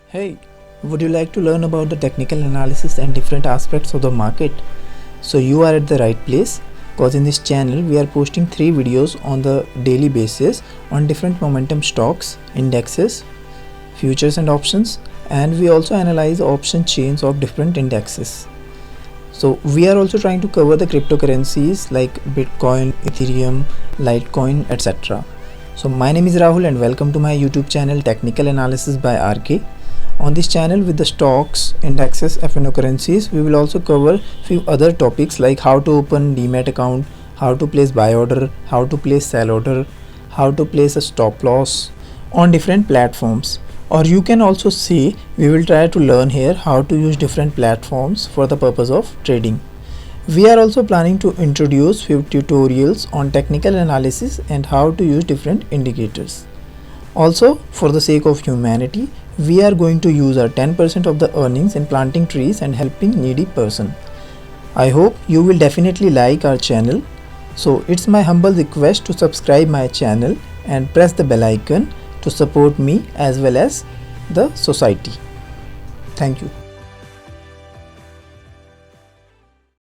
Hey, would you like to learn about the technical analysis and different aspects of the market? So you are at the right place, because in this channel we are posting 3 videos on the daily basis on different momentum stocks, indexes, futures and options, and we also analyze option chains of different indexes. So we are also trying to cover the cryptocurrencies like Bitcoin, Ethereum, Litecoin, etc. So my name is Rahul and welcome to my YouTube channel Technical Analysis by RK. On this channel, with the stocks, indexes, FNO currencies, we will also cover few other topics like how to open Demat account, how to place buy order, how to place sell order, how to place a stop loss on different platforms. Or you can also see, we will try to learn here how to use different platforms for the purpose of trading. We are also planning to introduce few tutorials on technical analysis and how to use different indicators. Also, for the sake of humanity, we are going to use our 10% of the earnings in planting trees and helping needy person. I hope you will definitely like our channel. So it's my humble request to subscribe my channel and press the bell icon to support me as well as the society. Thank you.